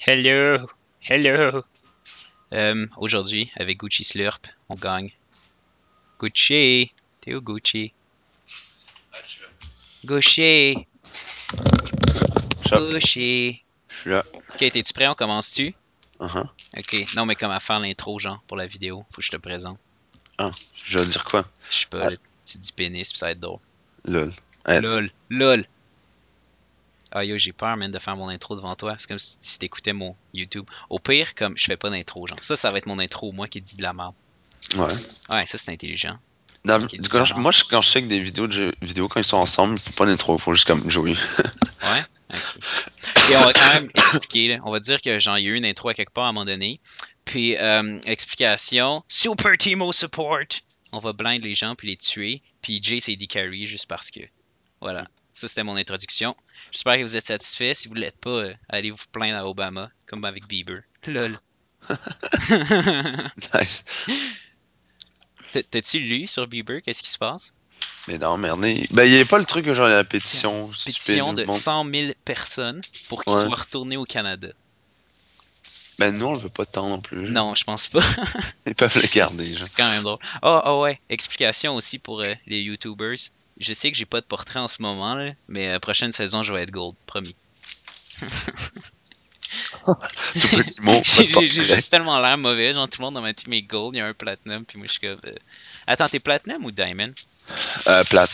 Hello, hello. Aujourd'hui, avec Gucci Slurp, on gagne. Gucci, t'es où Gucci? Gucci, Chop, Gucci. je suis là. Ok, t'es-tu prêt? On commence-tu? Uh-huh. Ok, non, mais comme à faire l'intro, genre, pour la vidéo, faut que je te présente. Ah, je vais dire quoi? Je sais pas, Ah, là, tu dis pénis, pis ça va être drôle. lol. Hey, LOL, LOL. Ah yo, j'ai peur, man, de faire mon intro devant toi. C'est comme si t'écoutais mon YouTube. Au pire, comme je fais pas d'intro, genre. Ça va être mon intro, moi qui dis de la merde. ouais. Ouais, ça c'est intelligent. Moi qui dis Du de coup, la merde. moi, quand je check des vidéos de jeux vidéo, quand ils sont ensemble, il faut pas d'intro, il faut juste comme jouer. Ouais? Ok. Et on va quand même expliquer, là. On va dire que genre, il y a eu une intro à quelque part à un moment donné. Puis, explication. Super Teamo Support! On va blind les gens puis les tuer. Puis Jay c'est D carry juste parce que. Voilà. Ça, c'était mon introduction. J'espère que vous êtes satisfaits. Si vous l'êtes pas, allez vous plaindre à Obama, comme avec Bieber. LOL. Nice. T'as-tu lu sur Bieber? Qu'est-ce qui se passe? Mais non, merde. Ben, il y avait pas le truc, genre, la pétition stupide. Pétition de Bon, 100 000 personnes pour qu'il ouais. soit retourné au Canada. Ben, nous, on le veut pas tant non plus, genre. Non, je pense pas. Ils peuvent le garder, genre. C'est quand même drôle. Oh ouais, explication aussi pour les YouTubers. Je sais que j'ai pas de portrait en ce moment, là, mais prochaine saison, je vais être gold, promis. Super Timo, pas de J'ai portrait. juste tellement l'air mauvais, genre tout le monde dans ma team est gold, il y a un platinum, puis moi je suis comme... Attends, t'es platinum ou diamond? Plate.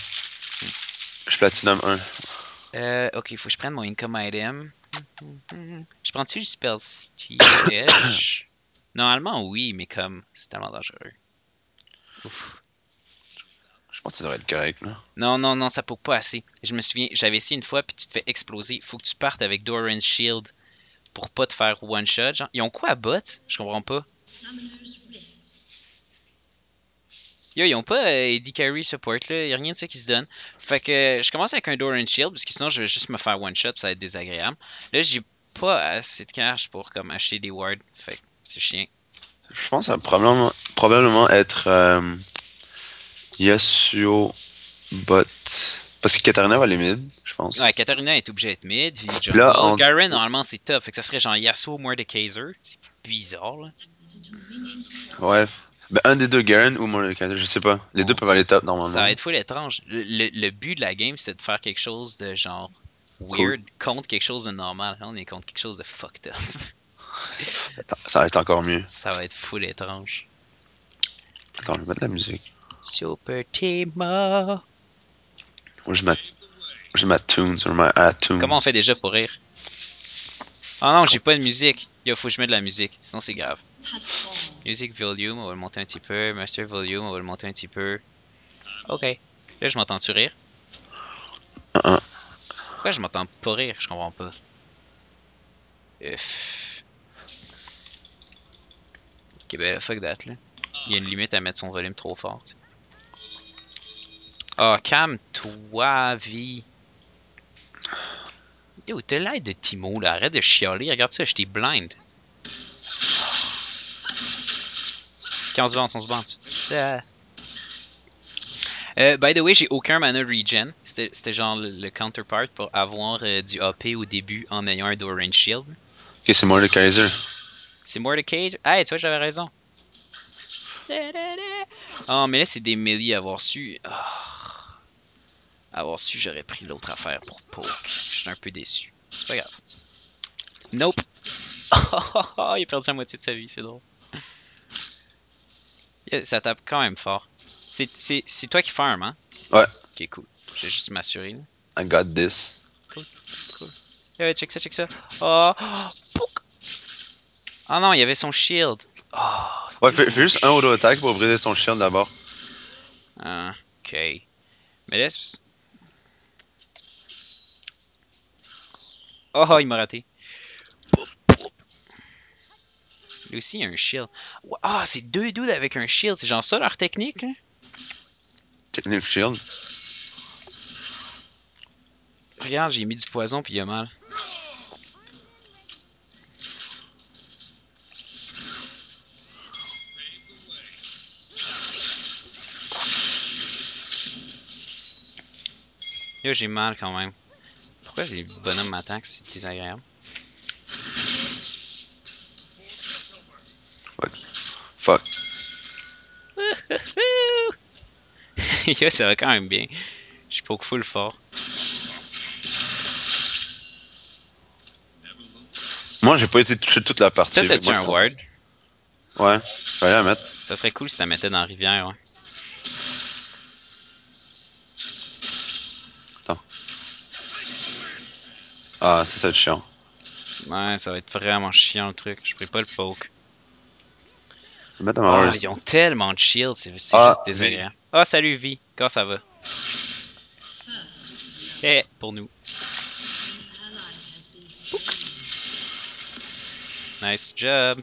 Je suis Platinum 1. Ok, faut que je prenne mon income item. Je prends-tu le spell edge? Normalement oui, mais comme, c'est tellement dangereux. Ouf. Je pense que ça devrait être correct, là. Non, non, non, ça poke pas assez. Je me souviens, j'avais essayé une fois, puis tu te fais exploser. Faut que tu partes avec Doran's Shield pour pas te faire one shot. Genre, ils ont quoi à bot? Je comprends pas. Yo, ils ont pas AD Carry support là, y a rien de ça qui se donne. Fait que je commence avec un Doran's Shield, parce que sinon je vais juste me faire one shot, ça va être désagréable. Là, j'ai pas assez de cash pour comme acheter des wards. Fait que c'est chiant. Je pense que ça va probablement être Yasuo bot. Parce que Katarina va aller mid, je pense. Ouais, Katarina est obligée d'être mid, puis Puis là, jungle. Garen, normalement, c'est top. Fait que ça serait genre Yasuo, Mordekaiser. C'est bizarre, là. ouais. Ben, un des deux, Garen ou Mordekaiser, je sais pas. Les deux Bon. peuvent aller top Ça va normalement. être full étrange. Le but de la game, c'est de faire quelque chose de genre Cool. weird contre quelque chose de normal. Là, on est contre quelque chose de fucked up. Attends, ça va être encore mieux. Ça va être full étrange. Attends, je vais mettre de la musique. Super Teamo. Moi, je mets ma tunes sur ma iTunes. Comment on fait déjà pour rire? Oh non, j'ai pas de musique. Yo, faut que je mette de la musique, sinon c'est grave. Music volume, on va le monter un petit peu. Master volume, on va le monter un petit peu. Ok. Là, je m'entends-tu rire? Uh-uh. Pourquoi je m'entends pas rire? Je comprends pas. Uff. Ok, ben fuck that là. Il y a une limite à mettre son volume trop fort. T'sais. Oh, calme-toi, vie. Yo, t'as l'aide de Timo là, arrête de chialer, regarde ça, j'étais blind. Quand on se vante, on se vante. Ah. By the way, j'ai aucun mana regen. C'était genre le counterpart pour avoir du AP au début en ayant un Doran Shield. Ok, c'est Mordekaiser. C'est Mordecai. Ah, tu vois, j'avais raison. Oh, mais là, c'est des melee à avoir su. Oh. Avoir su, j'aurais pris l'autre affaire pour poke. Je suis un peu déçu. C'est pas grave. Nope. Oh, il a perdu la moitié de sa vie, c'est drôle. Yeah, ça tape quand même fort. C'est toi qui farm, hein? Ouais, Ok, cool. Je vais juste m'assurer. Là. I got this. Cool, cool. Yeah, check ça, check ça. Oh, pouk! Oh non, il y avait son shield. Oh, Ouais, fais juste un auto-attack pour briser son shield d'abord. ok. Mais là, oh, il m'a raté. Lui aussi, il a un shield. Ah, c'est deux dudes avec un shield. C'est genre ça leur technique, là? Technique shield. Regarde, j'ai mis du poison puis il a mal. Yo, j'ai mal quand même. Pourquoi les bonhommes m'attaquent? C'est désagréable. Yo, ça va quand même bien. Je poke full fort. Moi, j'ai pas été touché toute la partie. Ça, fait que t'as-tu moi, un ward? Ouais, je vais aller la mettre. Ça serait cool si tu la mettais dans la rivière, ouais. Attends. Ah, ça va être chiant. Ouais, ça va être vraiment chiant le truc. Je pourrais pas le poke. Je vais mettre ma Ah, ward ici. ils ont tellement de shield, c'est Ah, juste désagréable. Ah, salut V, comment ça va? Eh, pour nous. Nice job.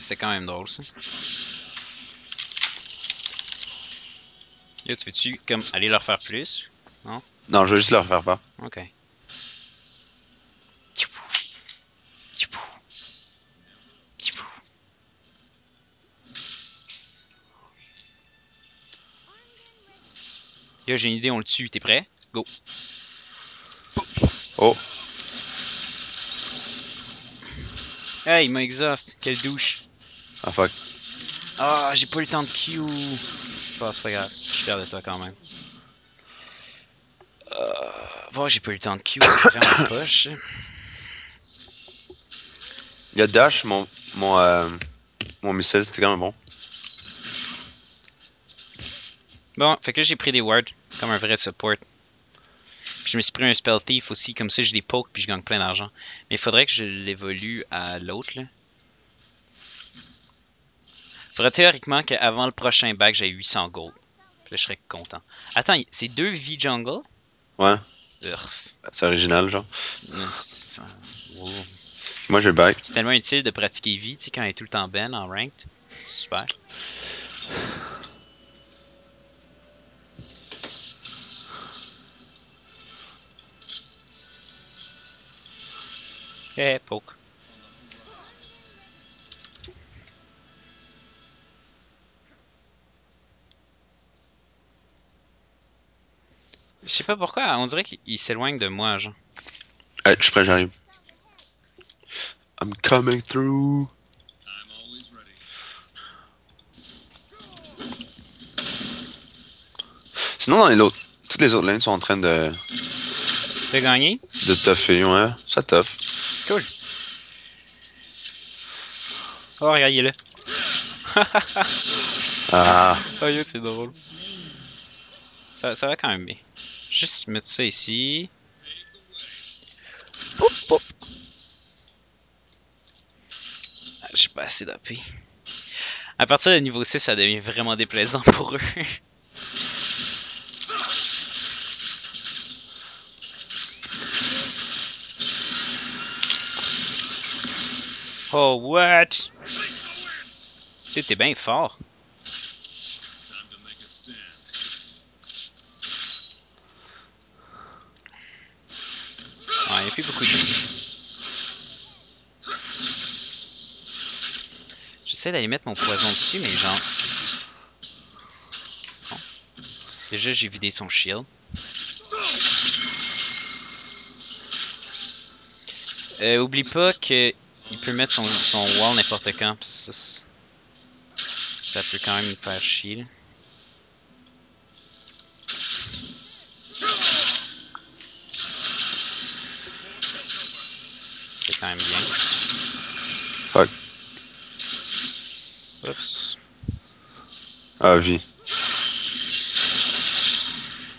C'est quand même drôle ça. Yo, tu veux-tu comme aller leur faire plus? Non? Non, je vais juste le refaire pas. Ok. Yo, j'ai une idée, on le tue. T'es prêt? Go. Oh, Hey, il m'a exhaust. Quelle douche. ah fuck. Ah, j'ai pas eu le temps de Q. Oh, c'est pas grave. Je suis fier de toi quand même. Oh, j'ai pas eu le temps de Q. C'est vraiment poche. Il y a Dash, mon missile, c'était quand même bon. Bon, fait que là, j'ai pris des wards. Comme un vrai support. Puis je me suis pris un spell thief aussi. Comme ça, je les poke puis je gagne plein d'argent. Mais il faudrait que je l'évolue à l'autre, là. Faudrait théoriquement qu'avant le prochain bac, j'ai 800 gold. Puis là, je serais content. Attends, c'est 2 V jungle? Ouais, Urgh. c'est original, genre. Wow. Moi, j'ai le back. C'est tellement utile de pratiquer V, tu sais, quand il est tout le temps ben en ranked. Super. Eh, poke. Je sais pas pourquoi, on dirait qu'il s'éloigne de moi, genre. Hey, je suis prêt, j'arrive. I'm coming through. Sinon, dans les autres, toutes les autres lanes sont en train de T'as gagné? tuffer, ouais. Ça tuffe. Cool. Oh, regarde, il est là. Ah, Oh, yo, c'est drôle. Ça va quand même bien. Juste mettre ça ici. Poup, poup. Ah, j'ai pas assez d'AP. À partir de niveau 6, ça devient vraiment déplaisant pour eux. Oh, what? T'es bien fort. Ouais, il a plus beaucoup de vie. J'essaie d'aller mettre mon poison dessus, mais genre... Bon. Déjà, j'ai vidé son shield. Oublie pas que il peut mettre son wall n'importe quand. Pis ça peut quand même me faire chier. Là. C'est quand même bien. fuck. Oups. Ah, vie.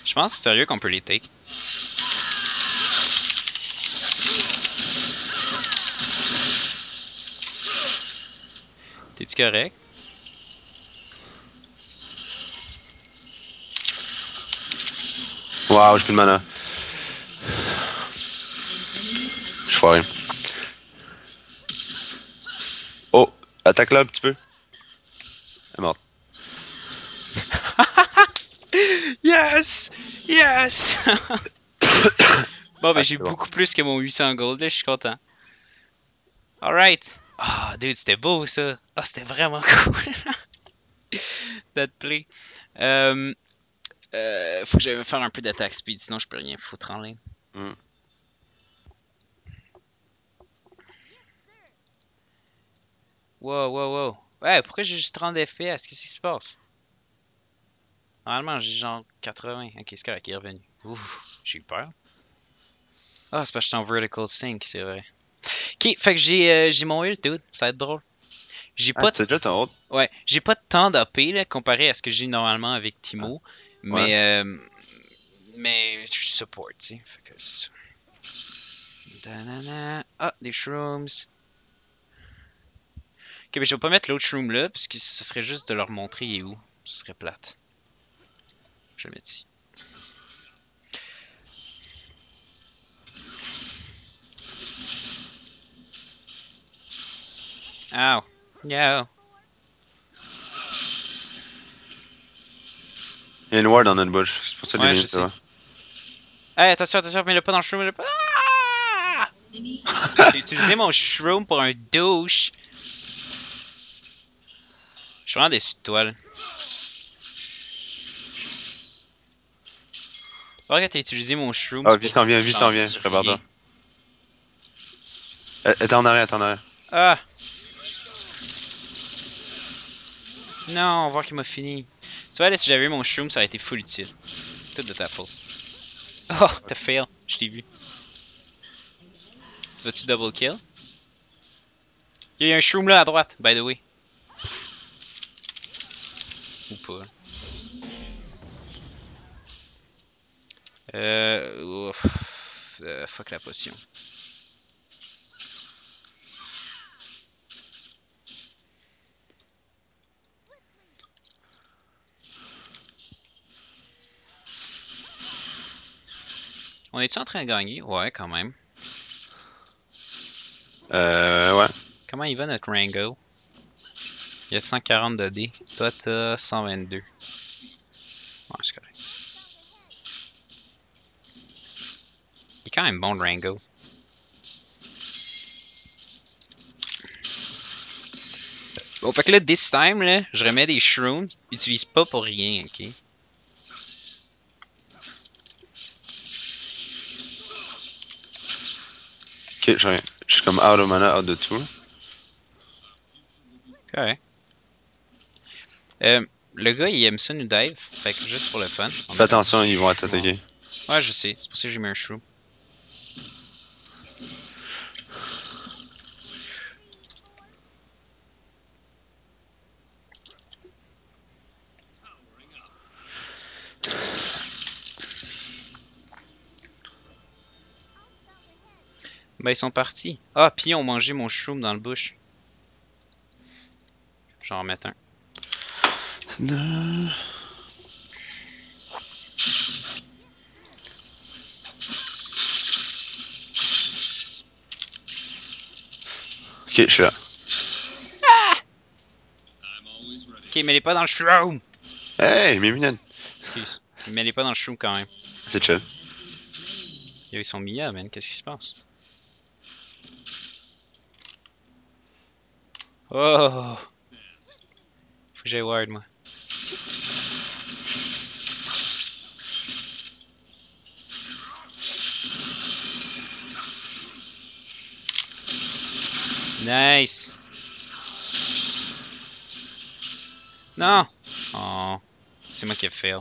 Je pense sérieux qu'on peut les take. T'es-tu correct? Waouh, j'ai plus de mana. Je suis foiré. Oh, attaque-la un petit peu. Elle est morte. Yes! Yes! Bon, ben j'ai Bon. beaucoup plus que mon 800 gold, là, je suis content. Alright! Ah, oh, dude, c'était beau ça! Ah, oh, c'était vraiment cool! That play. Faut que j'aille faire un peu d'attaque speed, sinon je peux rien foutre en ligne. Mm. Wow, wow, wow. Ouais, pourquoi j'ai juste 30 FPS? Qu'est-ce qui se passe? Normalement, j'ai genre 80. Ok, c'est correct, il est revenu. Ouf, j'ai eu peur. Ah, c'est parce que j'étais en vertical sync, c'est vrai. Ok, fait que j'ai mon ult, dude. Ça va être drôle. J'ai Ah, pas t'as déjà ton autre? Ouais, j'ai pas de temps d'AP là, comparé à ce que j'ai normalement avec Ah, Timo, ouais. mais je suis support, tu sais. Fait que c'est ça. Da-na-na. Ah, des shrooms. Ok, mais je vais pas mettre l'autre shroom là, parce que ce serait juste de leur montrer il est où. Ce serait plate. Je vais le mettre ici. Ow. No. Il y a une ward dans notre bush. C'est pour ça que les Ouais, lignes, je tu sais. vois. Hey, attention, mets-le pas dans le shroom, mets-le pas. Ah! J'ai utilisé mon shroom pour un douche. Je suis vraiment des étoiles. Pas que t'as utilisé mon shroom, Ah, c'est vie pour s'en vient, vie s'en vient. t'endurer. Prépare-toi. Elle est en arrière, elle est en arrière. Ah! Non, on voit qu'il m'a fini. Tu vois, là, si j'avais eu mon shroom, ça aurait été full utile. Tout de ta faute. Oh, t'as fail. Je t'ai vu. Vas-tu double kill? Il y a un shroom là à droite, by the way. Ou pas. Ouf. Fuck la potion. On est-tu en train de gagner? Ouais, quand même. Ouais. Comment il va notre Rango? Il y a 140 de dés. Toi, t'as 122. Ouais, c'est correct. Il est quand même bon, le Rango. Bon, fait que là, this time, là, je remets des shrooms. Utilise pas pour rien, ok? Ok, je reviens. Je suis comme out of mana, out de tout. Correct. Le gars, il aime ça nous dive. Fait que juste pour le fun. On Fais met attention, ils vont t'attaquer. Ouais, je sais. C'est pour ça que j'ai mis un shroom. Ben, ils sont partis. Ah, puis ils ont mangé mon shroom dans le bush. J'en remets un. Ok, je suis là. Ok, mets-les pas dans le shroom! Hey, mes minions. Excuse. Mets-les pas dans le shroom quand même. C'est chill. Yo, ils sont mignons, man. Qu'est-ce qui se passe? Oh! Faut que j'aille ward, moi. Nice! Non! Oh. C'est moi qui ai fail.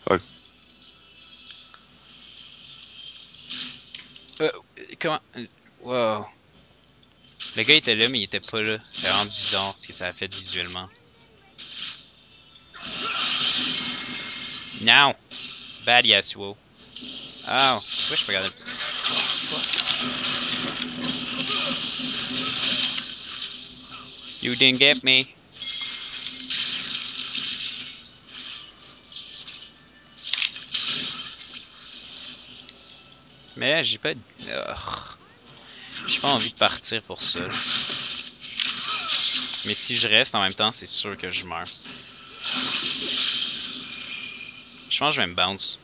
Fuck. Comment? Wow. Le gars était là, mais il était pas là. C'est vraiment bizarre ce que ça a fait visuellement. Non! Bad Yatsuo. Oh! Pourquoi je peux regarder? You didn't get me. Mais là, j'ai pas... J'ai pas envie de partir pour ça. Mais si je reste en même temps, c'est sûr que je meurs. Je pense que je vais me bounce.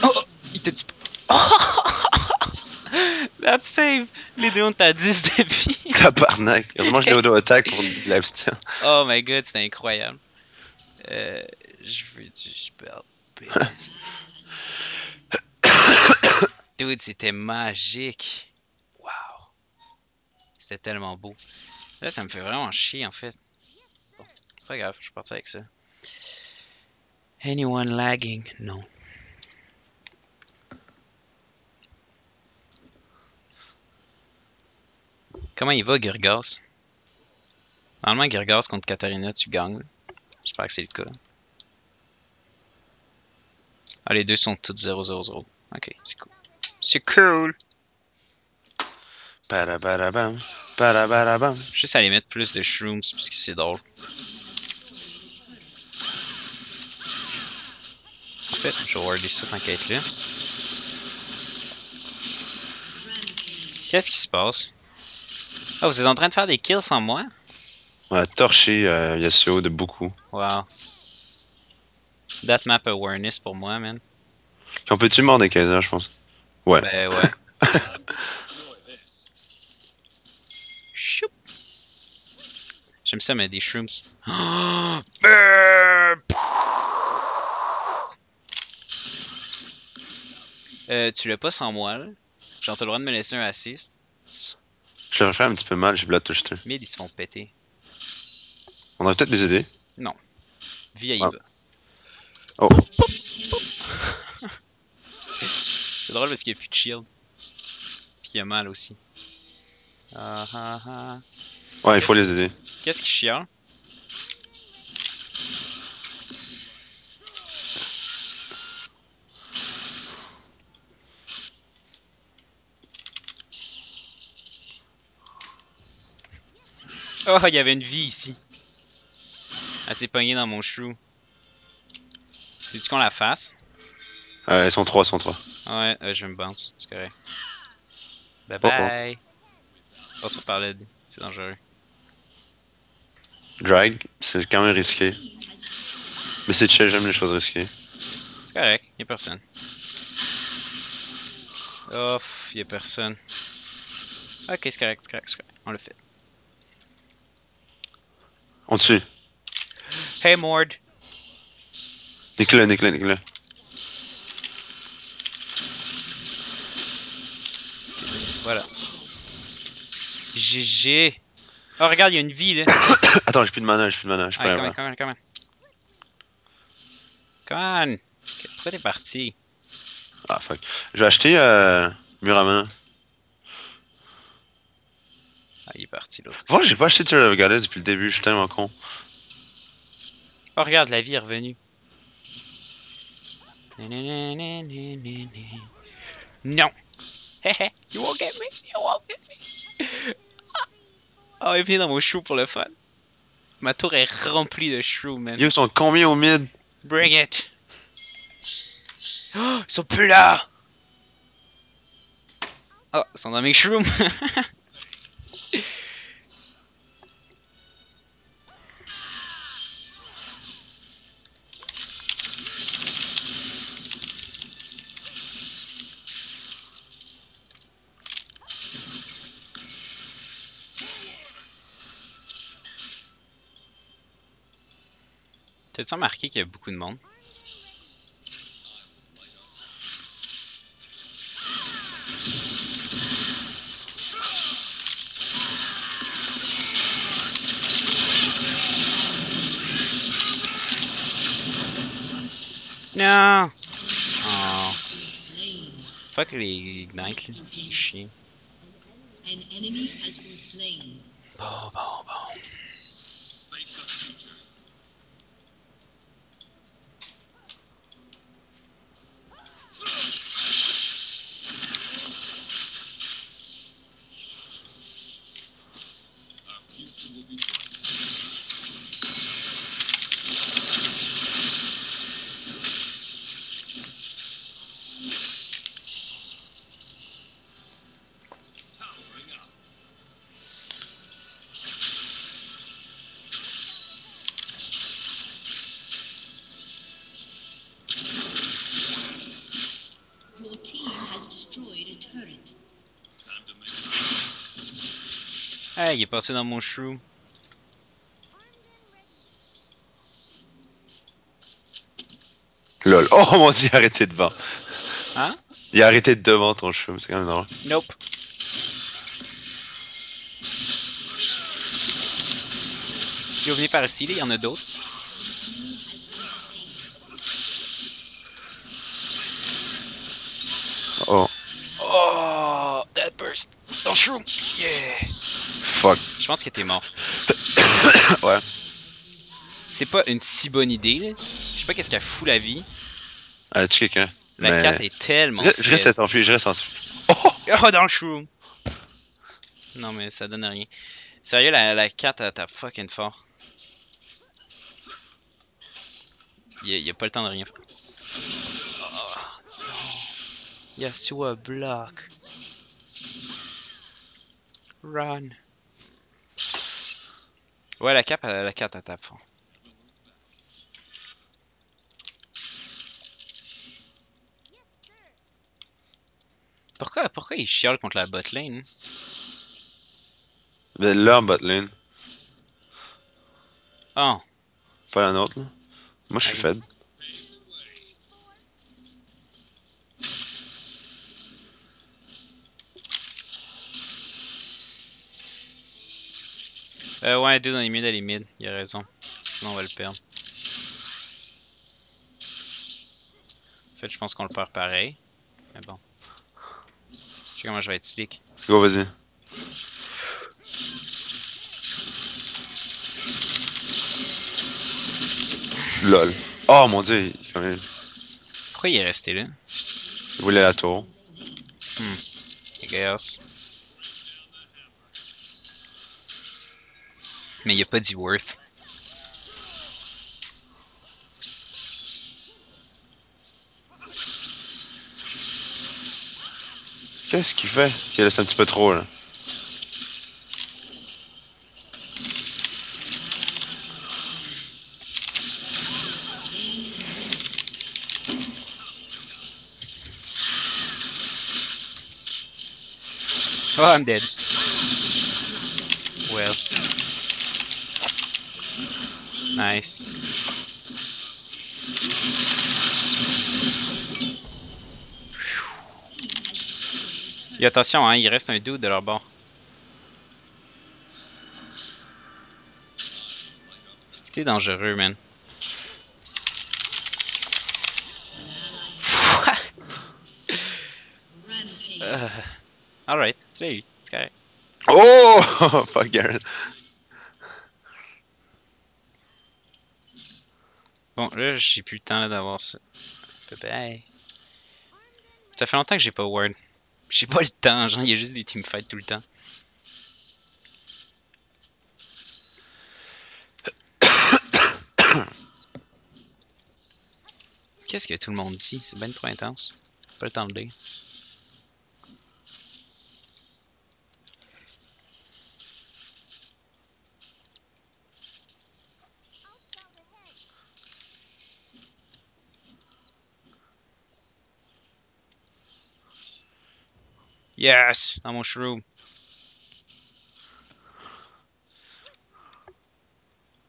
Oh! Il t'a dit... That's save! Les deux, on est à 10 de vie. Tabarnak. Heureusement, je l'ai auto-attack pour lifesteal. Oh my god, c'est incroyable. Je veux du spell. Dude, c'était magique. Wow. C'était tellement beau. Là, ça me fait vraiment chier, en fait. Bon, c'est pas grave, je suis parti avec ça. Anyone lagging? Non. Comment il va, Gurgas? Normalement, Gurgas contre Katarina, tu gagnes. J'espère que c'est le cas. Ah, les deux sont toutes 0-0-0. Ok, c'est cool. C'est cool! Parabarabam, parabarabam. Juste aller mettre plus de shrooms parce que c'est drôle. En fait, je vais regarder ça tant qu'à être là. Qu'est-ce qui se passe? Oh, vous êtes en train de faire des kills sans moi? On a torché Yasuo de beaucoup. Wow. That map awareness pour moi, man. On peut-tu mort des 15 heures, je pense? Ouais. Ben ouais. Choup. J'aime ça, mais des shrooms. Tu l'as pas sans moi, là. Genre, t'as le droit de me laisser un assist. Je leur fais un petit peu mal, j'ai blood touch. Mid, ils se font péter. On devrait peut-être les aider. Non. Vieille Ouais. va. Oh. C'est drôle parce qu'il y a plus de shield. Puis il y a mal aussi. Ah ah ah. Ouais, il faut les aider. Qu'est-ce qui chiale? Oh, il y avait une vie ici. Elle s'est pognée dans mon chou. C'est-tu qu'on la fasse? Ils sont 3, Ouais, je vais me bounce. C'est correct. Bye Oh, oh. bye. Pas trop parler de... C'est dangereux. Drag, c'est quand même risqué. Mais c'est chill, j'aime les choses risquées. C'est correct, y'a personne. Oh, y'a personne. Ok, c'est correct, c'est correct, c'est correct. On l'a fait. On tue. Hey Mord! Nique-le. Voilà. GG! Oh, regarde, y'a une vie là! Attends, j'ai plus de mana, je peux Allez, rien come on, faire. come on, come on. Come on! Pourquoi t'es parti? Ah, fuck. Je vais acheter Muramana. Ah, il est parti l'autre. Voir que j'ai pas acheté Tear of Goddess depuis le début, je suis tellement con. Oh, regarde, la vie est revenue. Non! Hehe, you won't get me! You won't get me! Oh, il vient dans mon chou pour le fun. Ma tour est remplie de shrooms, man. Yo, ils sont combien au mid? Bring it! Oh, ils sont plus là! Oh, ils sont dans mes shrooms! T'as-tu remarqué qu'il y a beaucoup de monde? Non! Oh. Fuck les Ignite, là. C'est chiant. An enemy has been slain. Bon. Ah, il est passé dans mon shroom. Lol. Oh mon dieu, arrêtez devant. Hein? Il a arrêté devant ton chum, c'est quand même drôle. Nope. Yo, venez par ici, là, il y en a d'autres. Oh, Oh, that burst. Dans le shroom. Yeah. fuck. Je pense que t'es mort. Ouais. C'est pas une si bonne idée, là. Je sais pas qu'est-ce qu'elle fout la vie. Elle a tué quelqu'un. La Mais... carte est tellement Je reste à faible. s'enfuir, je reste à s'enfuir. Oh, dans le shroom. Non, mais ça donne rien. Sérieux, la 4, elle tape fucking fort. Y a pas le temps de rien faire. Oh, non. Yasuo block. Run. Ouais, la 4, elle tape fort. Pourquoi il chiale contre la bot lane? Mais là, en bot lane. Oh. Pas la nôtre, là. Moi, je suis fed. Ouais, deux dans les mid, elle est mid. Il a raison. Sinon, on va le perdre. En fait, je pense qu'on le perd pareil. Mais bon. Je sais comment je vais être slick. Go, vas-y. Lol. Oh mon dieu, Pourquoi il est resté là? il voulait la tour. Regarde. Mais il a pas dit worth. Qu'est-ce qu'il fait? Il laisse un petit peu trop, là. Oh, I'm dead. Well. Nice. Et attention, hein, il reste un dude de leur bord. C'était dangereux, man. Alright, c'est lui, c'est correct. Oh! Fuck, Garen. Bon, là, j'ai plus le temps d'avoir ça. Bye. Ça fait longtemps que j'ai pas ward. J'ai pas le temps, genre, il y a juste des teamfights tout le temps. Qu'est-ce que tout le monde dit? C'est ben trop intense. Pas le temps de lire. Yes! Dans mon shroom.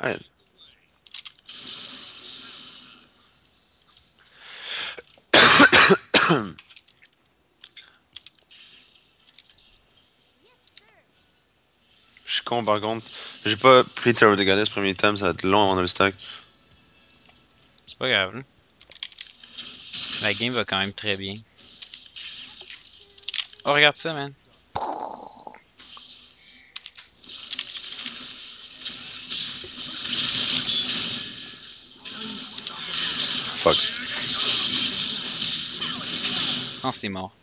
Ouais. Je suis con par contre. J'ai pas pris Terror de Goddess premier time, ça va être long avant de le stack. C'est pas grave, là. La game va quand même très bien. Oh, regarde ça, man. Fuck. Non, c'est mort.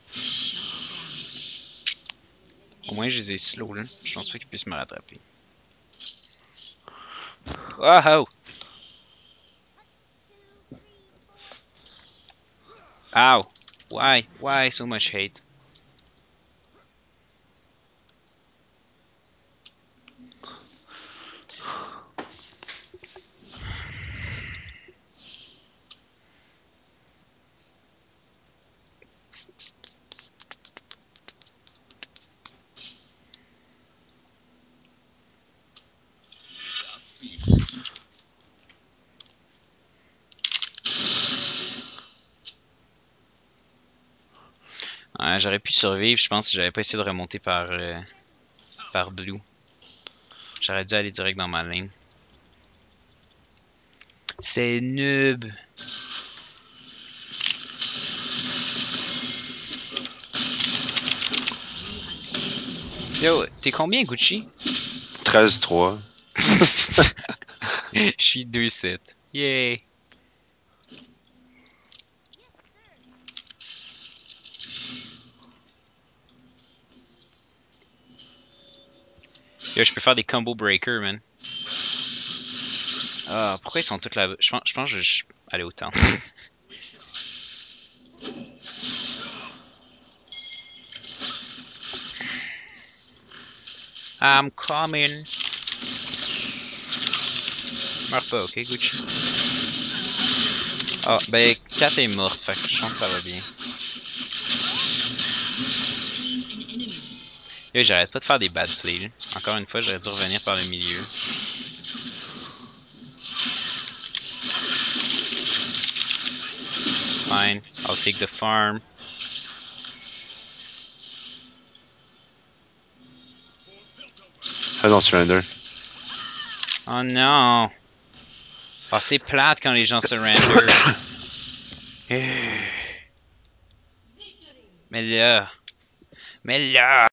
Au moins, je les ai slow, là. Je pense pas qu'ils puissent me rattraper. Oh! Ow! Why? Why so much hate? J'aurais pu survivre, je pense, si j'avais pas essayé de remonter par Blue. J'aurais dû aller direct dans ma ligne. C'est noob. Yo, t'es combien, Gucci? 13-3. Je suis 2-7. Yay! Yo, je peux faire des combo breakers, man. Ah, pourquoi ils sont tous là? Je pense que je vais aller au temps. I'm coming. Meurs pas, ok, Gucci? Ah, ben, Kat est morte, fait que je pense que ça va bien. Yo, j'arrête pas de faire des bad plays, là. Encore une fois, j'aurais dû revenir par le milieu. Fine, I'll take the farm. I don't surrender. Oh non! Oh, c'est plate quand les gens surrender. Mais là! Mais là!